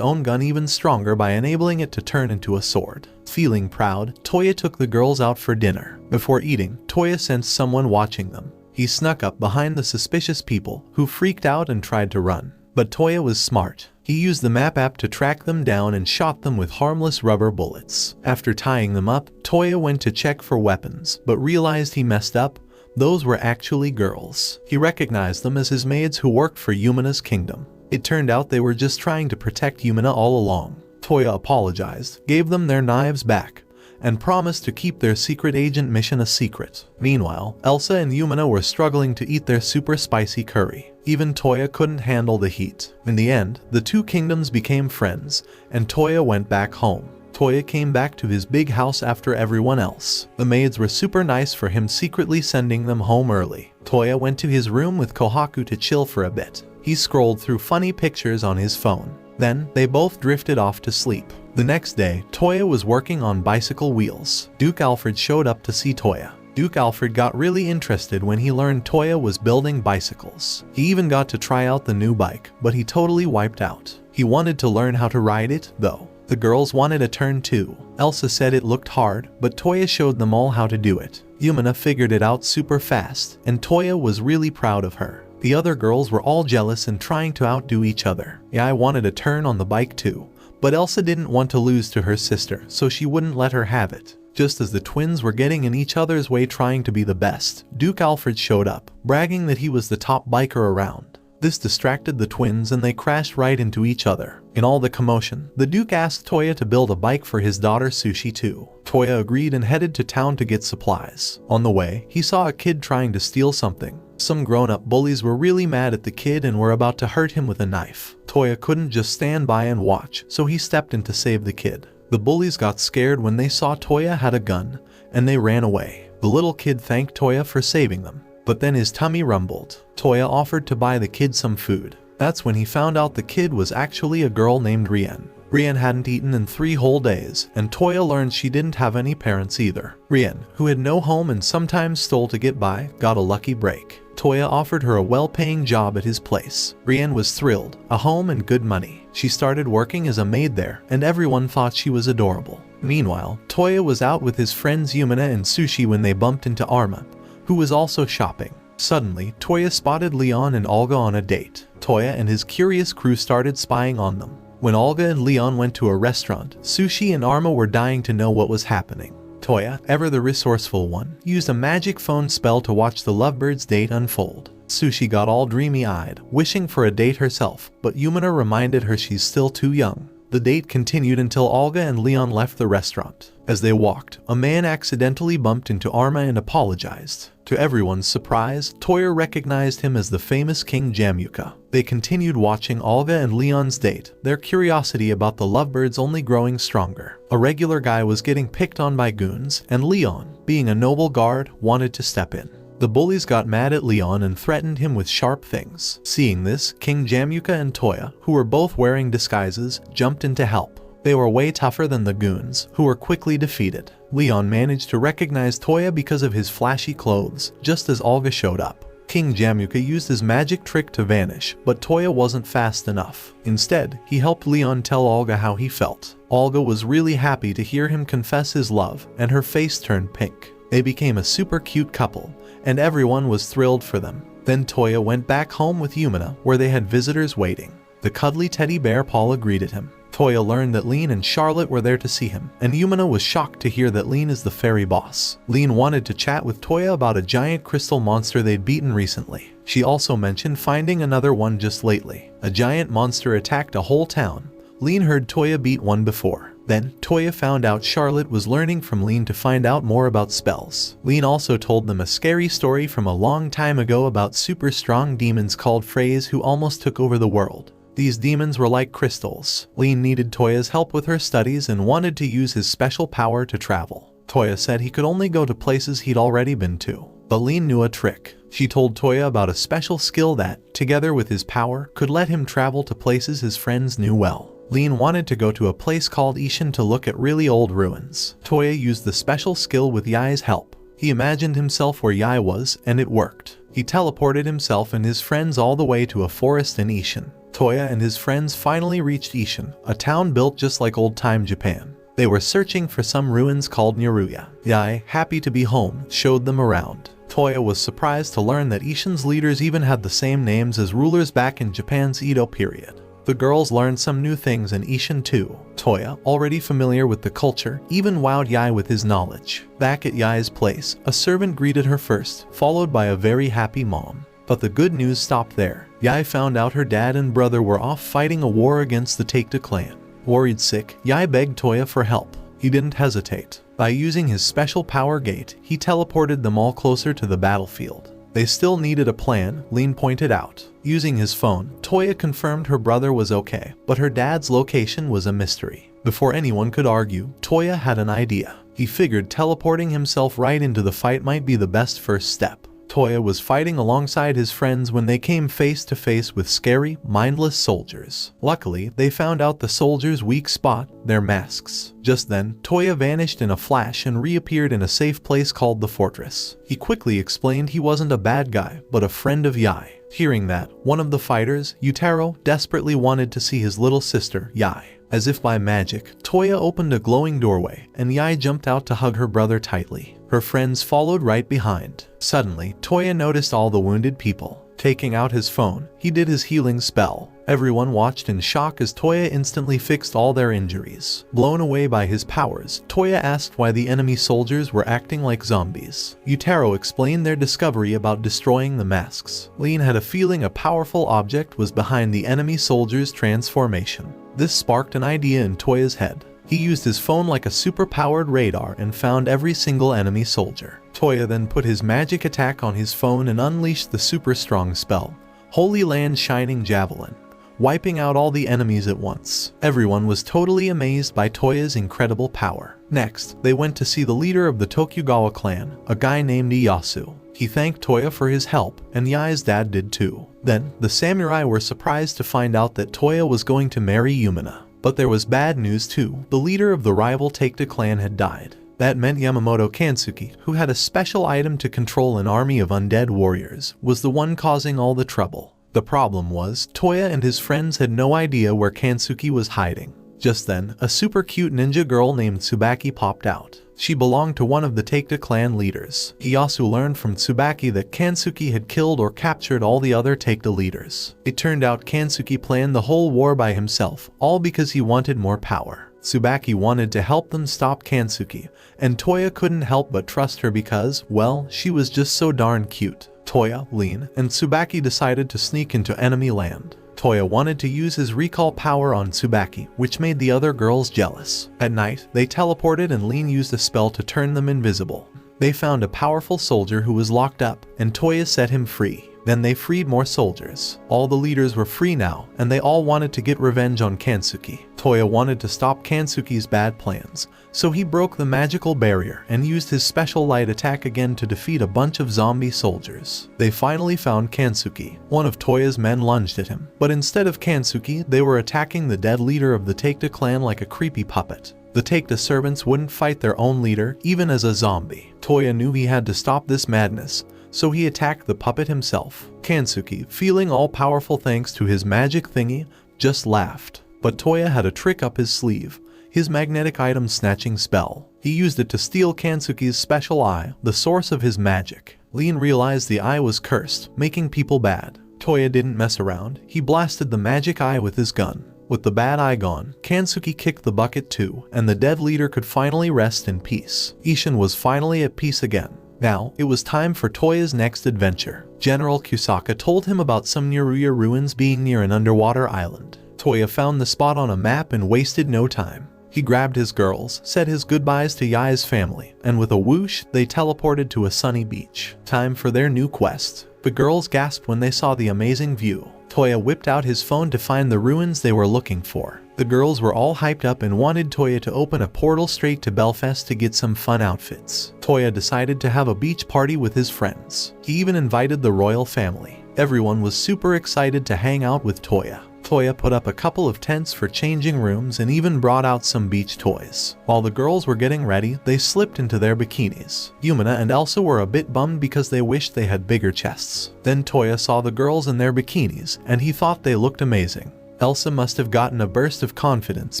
S1: own gun even stronger by enabling it to turn into a sword. Feeling proud, Toya took the girls out for dinner. Before eating, Toya sensed someone watching them. He snuck up behind the suspicious people, who freaked out and tried to run. But Toya was smart. He used the map app to track them down and shot them with harmless rubber bullets. After tying them up, Toya went to check for weapons, but realized he messed up. Those were actually girls. He recognized them as his maids who worked for Yumina's kingdom. It turned out they were just trying to protect Yumina all along. Toya apologized, gave them their knives back, and promised to keep their secret agent mission a secret. Meanwhile, Elsa and Yumina were struggling to eat their super spicy curry. Even Toya couldn't handle the heat. In the end, the two kingdoms became friends, and Toya went back home. Toya came back to his big house after everyone else. The maids were super nice for him, secretly sending them home early. Toya went to his room with Kohaku to chill for a bit. He scrolled through funny pictures on his phone. Then, they both drifted off to sleep. The next day, Toya was working on bicycle wheels. Duke Alfred showed up to see Toya. Duke Alfred got really interested when he learned Toya was building bicycles. He even got to try out the new bike, but he totally wiped out. He wanted to learn how to ride it, though. The girls wanted a turn too. Elsa said it looked hard, but Toya showed them all how to do it. Yumina figured it out super fast, and Toya was really proud of her. The other girls were all jealous and trying to outdo each other. I wanted a turn on the bike too, but Elsa didn't want to lose to her sister, so she wouldn't let her have it. Just as the twins were getting in each other's way trying to be the best, Duke Alfred showed up, bragging that he was the top biker around. This distracted the twins and they crashed right into each other. In all the commotion, the Duke asked Toya to build a bike for his daughter Sushi too. Toya agreed and headed to town to get supplies. On the way, he saw a kid trying to steal something. Some grown-up bullies were really mad at the kid and were about to hurt him with a knife. Toya couldn't just stand by and watch, so he stepped in to save the kid. The bullies got scared when they saw Toya had a gun, and they ran away. The little kid thanked Toya for saving them, but then his tummy rumbled. Toya offered to buy the kid some food. That's when he found out the kid was actually a girl named Rien. Rien hadn't eaten in 3 whole days, and Toya learned she didn't have any parents either. Rien, who had no home and sometimes stole to get by, got a lucky break. Toya offered her a well-paying job at his place. Rien was thrilled, a home and good money. She started working as a maid there, and everyone thought she was adorable. Meanwhile, Toya was out with his friends Yumina and Sushi when they bumped into Arma, who was also shopping. Suddenly, Toya spotted Leon and Olga on a date. Toya and his curious crew started spying on them. When Olga and Leon went to a restaurant, Sushi and Arma were dying to know what was happening. Toya, ever the resourceful one, used a magic phone spell to watch the lovebirds' date unfold. Sushi got all dreamy-eyed, wishing for a date herself, but Yumina reminded her she's still too young. The date continued until Olga and Leon left the restaurant. As they walked, a man accidentally bumped into Arma and apologized. To everyone's surprise, Toya recognized him as the famous King Jamuka. They continued watching Olga and Leon's date, their curiosity about the lovebirds only growing stronger. A regular guy was getting picked on by goons, and Leon, being a noble guard, wanted to step in. The bullies got mad at Leon and threatened him with sharp things. Seeing this, King Jamuka and Toya, who were both wearing disguises, jumped in to help. They were way tougher than the goons, who were quickly defeated. Leon managed to recognize Toya because of his flashy clothes, just as Olga showed up. King Jamuka used his magic trick to vanish, but Toya wasn't fast enough. Instead, he helped Leon tell Olga how he felt. Olga was really happy to hear him confess his love, and her face turned pink. They became a super cute couple, and everyone was thrilled for them. Then Toya went back home with Yumina, where they had visitors waiting. The cuddly teddy bear Paula greeted him. Toya learned that Lean and Charlotte were there to see him, and Yumina was shocked to hear that Lean is the fairy boss. Lean wanted to chat with Toya about a giant crystal monster they'd beaten recently. She also mentioned finding another one just lately. A giant monster attacked a whole town. Lean heard Toya beat one before. Then, Toya found out Charlotte was learning from Lean to find out more about spells. Lean also told them a scary story from a long time ago about super strong demons called Freys who almost took over the world. These demons were like crystals. Lean needed Toya's help with her studies and wanted to use his special power to travel. Toya said he could only go to places he'd already been to. But Lean knew a trick. She told Toya about a special skill that, together with his power, could let him travel to places his friends knew well. Lean wanted to go to a place called Ishin to look at really old ruins. Toya used the special skill with Yai's help. He imagined himself where Yai was, and it worked. He teleported himself and his friends all the way to a forest in Ishin. Toya and his friends finally reached Ishin, a town built just like old-time Japan. They were searching for some ruins called Nyoruya. Yai, happy to be home, showed them around. Toya was surprised to learn that Ishin's leaders even had the same names as rulers back in Japan's Edo period. The girls learned some new things in Ishin too. Toya, already familiar with the culture, even wowed Yai with his knowledge. Back at Yai's place, a servant greeted her first, followed by a very happy mom. But the good news stopped there. Yai found out her dad and brother were off fighting a war against the Taekta clan. Worried sick, Yai begged Toya for help. He didn't hesitate. By using his special power gate, he teleported them all closer to the battlefield. They still needed a plan, Lean pointed out. Using his phone, Toya confirmed her brother was okay, but her dad's location was a mystery. Before anyone could argue, Toya had an idea. He figured teleporting himself right into the fight might be the best first step. Toya was fighting alongside his friends when they came face to face with scary, mindless soldiers. Luckily, they found out the soldiers' weak spot, their masks. Just then, Toya vanished in a flash and reappeared in a safe place called the fortress. He quickly explained he wasn't a bad guy, but a friend of Yai. Hearing that, one of the fighters, Yutaro, desperately wanted to see his little sister, Yai. As if by magic, Toya opened a glowing doorway, and Yai jumped out to hug her brother tightly. Her friends followed right behind. Suddenly, Toya noticed all the wounded people. Taking out his phone, he did his healing spell. Everyone watched in shock as Toya instantly fixed all their injuries. Blown away by his powers, Toya asked why the enemy soldiers were acting like zombies. Yutaro explained their discovery about destroying the masks. Lean had a feeling a powerful object was behind the enemy soldiers' transformation. This sparked an idea in Toya's head. He used his phone like a super-powered radar and found every single enemy soldier. Toya then put his magic attack on his phone and unleashed the super-strong spell, Holy Land Shining Javelin, wiping out all the enemies at once. Everyone was totally amazed by Toya's incredible power. Next, they went to see the leader of the Tokugawa clan, a guy named Ieyasu. He thanked Toya for his help, and Yai's dad did too. Then, the samurai were surprised to find out that Toya was going to marry Yumina. But there was bad news too. The leader of the rival Taekta clan had died. That meant Yamamoto Kansuki, who had a special item to control an army of undead warriors, was the one causing all the trouble. The problem was, Toya and his friends had no idea where Kansuki was hiding. Just then, a super cute ninja girl named Tsubaki popped out. She belonged to one of the Taekta clan leaders. Ieyasu learned from Tsubaki that Kansuki had killed or captured all the other Taekta leaders. It turned out Kansuki planned the whole war by himself, all because he wanted more power. Tsubaki wanted to help them stop Kansuki, and Toya couldn't help but trust her because, well, she was just so darn cute. Toya, Lean, and Tsubaki decided to sneak into enemy land. Toya wanted to use his recall power on Tsubaki, which made the other girls jealous. At night, they teleported and Lean used a spell to turn them invisible. They found a powerful soldier who was locked up, and Toya set him free. Then they freed more soldiers. All the leaders were free now, and they all wanted to get revenge on Kansuki. Toya wanted to stop Kansuki's bad plans, so he broke the magical barrier and used his special light attack again to defeat a bunch of zombie soldiers. They finally found Kansuki. One of Toya's men lunged at him, but instead of Kansuki, they were attacking the dead leader of the Taekta clan like a creepy puppet. The Taekta servants wouldn't fight their own leader, even as a zombie. Toya knew he had to stop this madness, so he attacked the puppet himself. Kansuki, feeling all-powerful thanks to his magic thingy, just laughed. But Toya had a trick up his sleeve, his magnetic item snatching spell. He used it to steal Kansuki's special eye, the source of his magic. Lean realized the eye was cursed, making people bad. Toya didn't mess around, he blasted the magic eye with his gun. With the bad eye gone, Kansuki kicked the bucket too, and the dead leader could finally rest in peace. Ishin was finally at peace again. Now, it was time for Toya's next adventure. General Kusaka told him about some Nyoruya ruins being near an underwater island. Toya found the spot on a map and wasted no time. He grabbed his girls, said his goodbyes to Yai's family, and with a whoosh, they teleported to a sunny beach. Time for their new quest. The girls gasped when they saw the amazing view. Toya whipped out his phone to find the ruins they were looking for. The girls were all hyped up and wanted Toya to open a portal straight to Belfast to get some fun outfits. Toya decided to have a beach party with his friends. He even invited the royal family. Everyone was super excited to hang out with Toya. Toya put up a couple of tents for changing rooms and even brought out some beach toys. While the girls were getting ready, they slipped into their bikinis. Yumina and Elsa were a bit bummed because they wished they had bigger chests. Then Toya saw the girls in their bikinis, and he thought they looked amazing. Elsa must have gotten a burst of confidence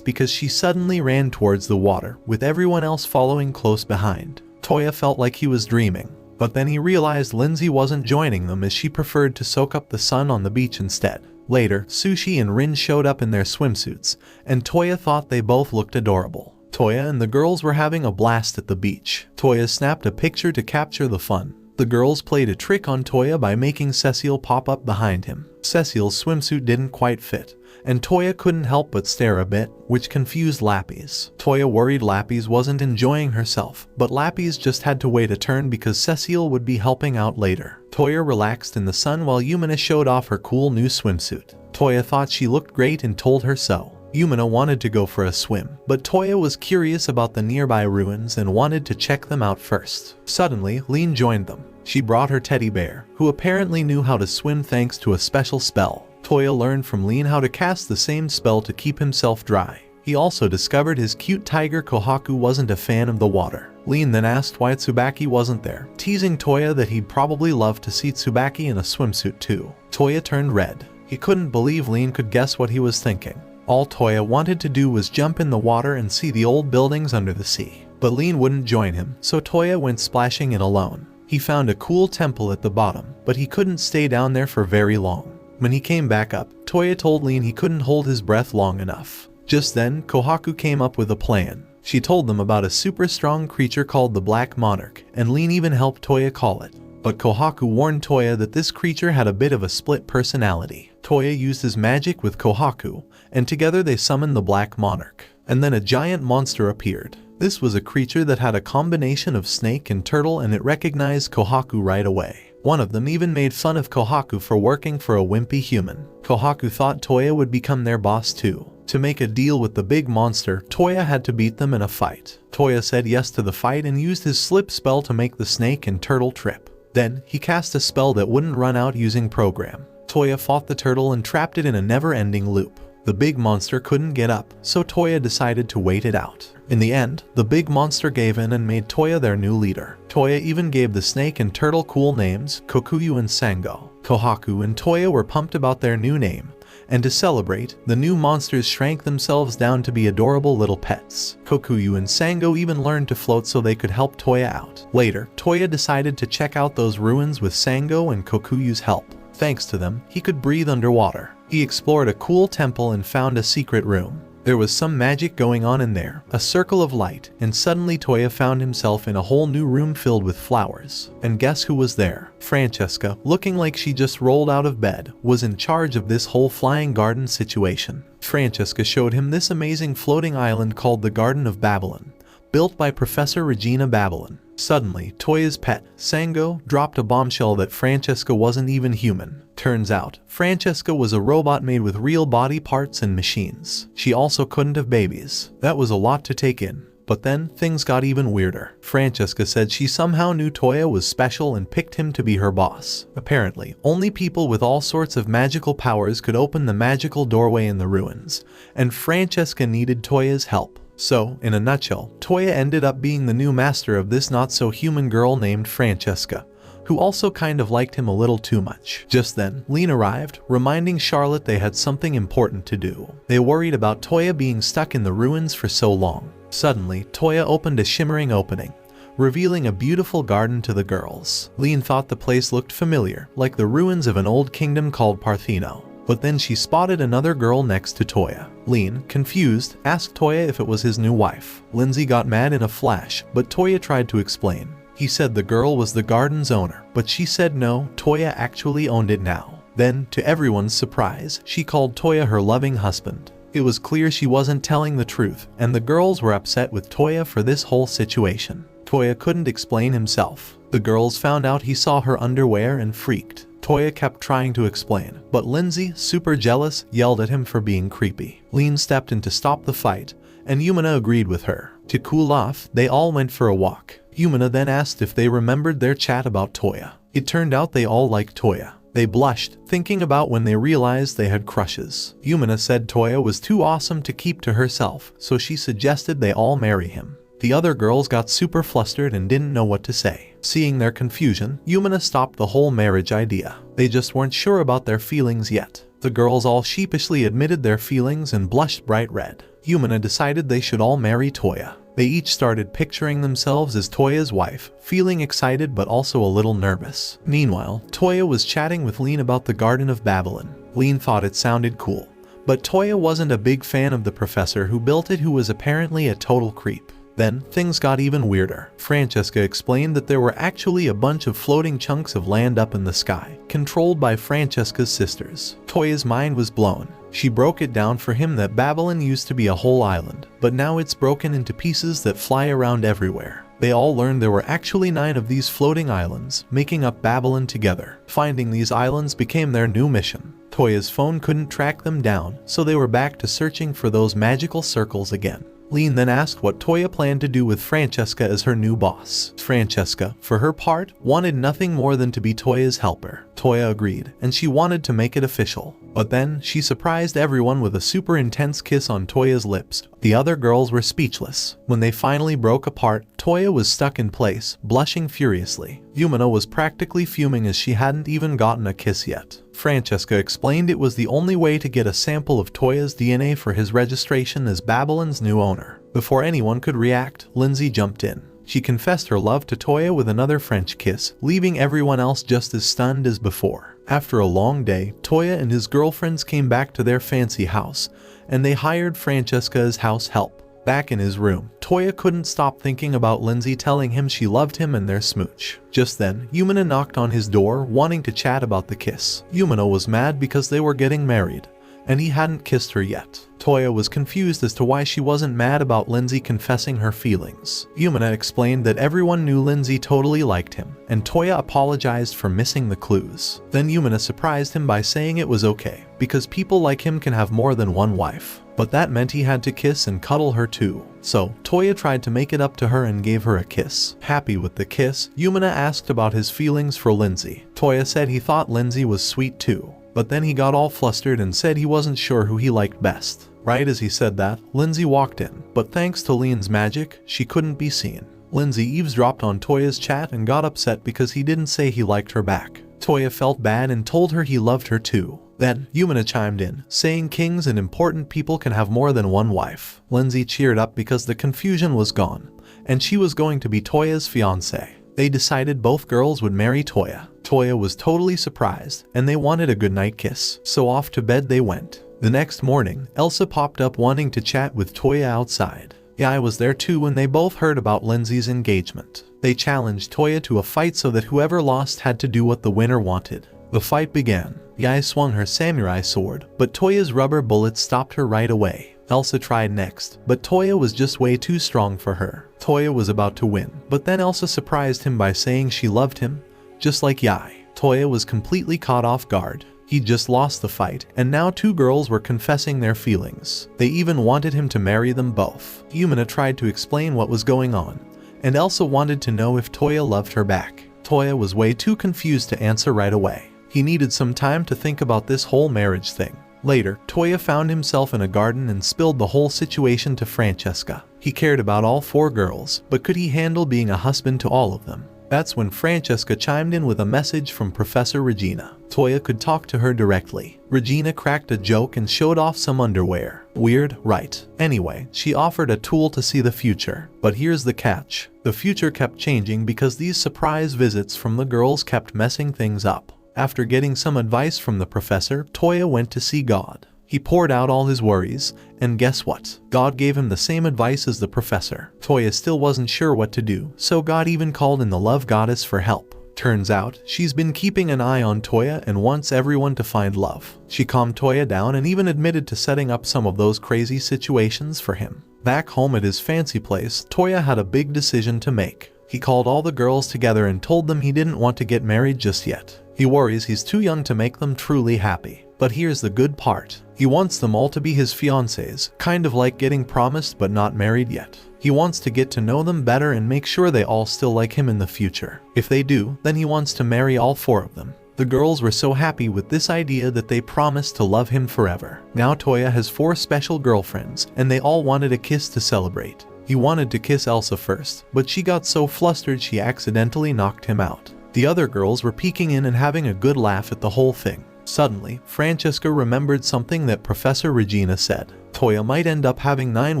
S1: because she suddenly ran towards the water, with everyone else following close behind. Toya felt like he was dreaming, but then he realized Lindsay wasn't joining them as she preferred to soak up the sun on the beach instead. Later, Sushi and Rin showed up in their swimsuits, and Toya thought they both looked adorable. Toya and the girls were having a blast at the beach. Toya snapped a picture to capture the fun. The girls played a trick on Toya by making Cecile pop up behind him. Cecile's swimsuit didn't quite fit, and Toya couldn't help but stare a bit, which confused Lapis. Toya worried Lapis wasn't enjoying herself, but Lapis just had to wait a turn because Cecile would be helping out later. Toya relaxed in the sun while Yumina showed off her cool new swimsuit. Toya thought she looked great and told her so. Yumina wanted to go for a swim, but Toya was curious about the nearby ruins and wanted to check them out first. Suddenly, Lean joined them. She brought her teddy bear, who apparently knew how to swim thanks to a special spell. Toya learned from Lean how to cast the same spell to keep himself dry. He also discovered his cute tiger Kohaku wasn't a fan of the water. Lean then asked why Tsubaki wasn't there, teasing Toya that he'd probably love to see Tsubaki in a swimsuit too. Toya turned red. He couldn't believe Lean could guess what he was thinking. All Toya wanted to do was jump in the water and see the old buildings under the sea. But Lean wouldn't join him, so Toya went splashing in alone. He found a cool temple at the bottom, but he couldn't stay down there for very long. When he came back up, Toya told Lean he couldn't hold his breath long enough. Just then, Kohaku came up with a plan. She told them about a super strong creature called the Black Monarch, and Lean even helped Toya call it. But Kohaku warned Toya that this creature had a bit of a split personality. Toya used his magic with Kohaku, and together they summoned the Black Monarch. And then a giant monster appeared. This was a creature that had a combination of snake and turtle, and it recognized Kohaku right away. One of them even made fun of Kohaku for working for a wimpy human. Kohaku thought Toya would become their boss too. To make a deal with the big monster, Toya had to beat them in a fight. Toya said yes to the fight and used his slip spell to make the snake and turtle trip. Then, he cast a spell that wouldn't run out using program. Toya fought the turtle and trapped it in a never-ending loop. The big monster couldn't get up, so Toya decided to wait it out. In the end, the big monster gave in and made Toya their new leader. Toya even gave the snake and turtle cool names, Kokuyu and Sango. Kohaku and Toya were pumped about their new name, and to celebrate, the new monsters shrank themselves down to be adorable little pets. Kokuyu and Sango even learned to float so they could help Toya out. Later, Toya decided to check out those ruins with Sango and Kokuyu's help. Thanks to them, he could breathe underwater. He explored a cool temple and found a secret room. There was some magic going on in there, a circle of light, and suddenly Toya found himself in a whole new room filled with flowers. And guess who was there? Francesca, looking like she just rolled out of bed, was in charge of this whole flying garden situation. Francesca showed him this amazing floating island called the Garden of Babylon, built by Professor Regina Babylon. Suddenly, Toya's pet, Sango, dropped a bombshell that Francesca wasn't even human. Turns out, Francesca was a robot made with real body parts and machines. She also couldn't have babies. That was a lot to take in. But then, things got even weirder. Francesca said she somehow knew Toya was special and picked him to be her boss. Apparently, only people with all sorts of magical powers could open the magical doorway in the ruins, and Francesca needed Toya's help. So, in a nutshell, Toya ended up being the new master of this not-so-human girl named Francesca, who also kind of liked him a little too much. Just then, Lean arrived, reminding Charlotte they had something important to do. They worried about Toya being stuck in the ruins for so long. Suddenly, Toya opened a shimmering opening, revealing a beautiful garden to the girls. Lean thought the place looked familiar, like the ruins of an old kingdom called Partheno. But then she spotted another girl next to Toya. Lean, confused, asked Toya if it was his new wife. Lindsay got mad in a flash, but Toya tried to explain. He said the girl was the garden's owner, but she said no, Toya actually owned it now. Then, to everyone's surprise, she called Toya her loving husband. It was clear she wasn't telling the truth, and the girls were upset with Toya for this whole situation. Toya couldn't explain himself. The girls found out he saw her underwear and freaked. Toya kept trying to explain, but Lindsay, super jealous, yelled at him for being creepy. Lean stepped in to stop the fight, and Yumina agreed with her. To cool off, they all went for a walk. Yumina then asked if they remembered their chat about Toya. It turned out they all liked Toya. They blushed, thinking about when they realized they had crushes. Yumina said Toya was too awesome to keep to herself, so she suggested they all marry him. The other girls got super flustered and didn't know what to say. Seeing their confusion, Yumina stopped the whole marriage idea. They just weren't sure about their feelings yet. The girls all sheepishly admitted their feelings and blushed bright red. Yumina decided they should all marry Toya. They each started picturing themselves as Toya's wife, feeling excited but also a little nervous. Meanwhile, Toya was chatting with Lean about the Garden of Babylon. Lean thought it sounded cool, but Toya wasn't a big fan of the professor who built it, who was apparently a total creep. Then, things got even weirder. Francesca explained that there were actually a bunch of floating chunks of land up in the sky, controlled by Francesca's sisters. Toya's mind was blown. She broke it down for him that Babylon used to be a whole island, but now it's broken into pieces that fly around everywhere. They all learned there were actually 9 of these floating islands, making up Babylon together. Finding these islands became their new mission. Toya's phone couldn't track them down, so they were back to searching for those magical circles again. Lean then asked what Toya planned to do with Francesca as her new boss. Francesca, for her part, wanted nothing more than to be Toya's helper. Toya agreed, and she wanted to make it official. But then, she surprised everyone with a super intense kiss on Toya's lips. The other girls were speechless. When they finally broke apart, Toya was stuck in place, blushing furiously. Yumina was practically fuming as she hadn't even gotten a kiss yet. Francesca explained it was the only way to get a sample of Toya's DNA for his registration as Babylon's new owner. Before anyone could react, Lindsay jumped in. She confessed her love to Toya with another French kiss, leaving everyone else just as stunned as before. After a long day, Toya and his girlfriends came back to their fancy house, and they hired Francesca as house help. Back in his room, Toya couldn't stop thinking about Lindsay telling him she loved him and their smooch. Just then, Yumina knocked on his door, wanting to chat about the kiss. Yumina was mad because they were getting married, and he hadn't kissed her yet. Toya was confused as to why she wasn't mad about Lindsay confessing her feelings. Yumina explained that everyone knew Lindsay totally liked him, and Toya apologized for missing the clues. Then Yumina surprised him by saying it was okay, because people like him can have more than one wife. But that meant he had to kiss and cuddle her too. So, Toya tried to make it up to her and gave her a kiss. Happy with the kiss, Yumina asked about his feelings for Lindsay. Toya said he thought Lindsay was sweet too. But then he got all flustered and said he wasn't sure who he liked best. Right as he said that, Lindsay walked in, but thanks to Lean's magic, she couldn't be seen. Lindsay eavesdropped on Toya's chat and got upset because he didn't say he liked her back. Toya felt bad and told her he loved her too. Then, Yumina chimed in, saying kings and important people can have more than one wife. Lindsay cheered up because the confusion was gone, and she was going to be Toya's fiancé. They decided both girls would marry Toya. Toya was totally surprised, and they wanted a goodnight kiss, so off to bed they went. The next morning, Elsa popped up wanting to chat with Toya outside. Yae was there too when they both heard about Lindsay's engagement. They challenged Toya to a fight so that whoever lost had to do what the winner wanted. The fight began. Yae swung her samurai sword, but Toya's rubber bullet stopped her right away. Elsa tried next, but Toya was just way too strong for her. Toya was about to win, but then Elsa surprised him by saying she loved him, just like Yae. Toya was completely caught off guard. He just lost the fight, and now 2 girls were confessing their feelings. They even wanted him to marry them both. Yumina tried to explain what was going on, and Elsa wanted to know if Toya loved her back. Toya was way too confused to answer right away. He needed some time to think about this whole marriage thing. Later, Toya found himself in a garden and spilled the whole situation to Francesca. He cared about all 4 girls, but could he handle being a husband to all of them? That's when Francesca chimed in with a message from Professor Regina. Toya could talk to her directly. Regina cracked a joke and showed off some underwear. Weird, right? Anyway, she offered a tool to see the future. But here's the catch. The future kept changing because these surprise visits from the girls kept messing things up. After getting some advice from the professor, Toya went to see God. He poured out all his worries, and guess what? God gave him the same advice as the professor. Toya still wasn't sure what to do, so God even called in the love goddess for help. Turns out, she's been keeping an eye on Toya and wants everyone to find love. She calmed Toya down and even admitted to setting up some of those crazy situations for him. Back home at his fancy place, Toya had a big decision to make. He called all the girls together and told them he didn't want to get married just yet. He worries he's too young to make them truly happy. But here's the good part. He wants them all to be his fiancés, kind of like getting promised but not married yet. He wants to get to know them better and make sure they all still like him in the future. If they do, then he wants to marry all 4 of them. The girls were so happy with this idea that they promised to love him forever. Now Toya has 4 special girlfriends, and they all wanted a kiss to celebrate. He wanted to kiss Elsa first, but she got so flustered she accidentally knocked him out. The other girls were peeking in and having a good laugh at the whole thing. Suddenly, Francesca remembered something that Professor Regina said. Toya might end up having 9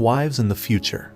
S1: wives in the future.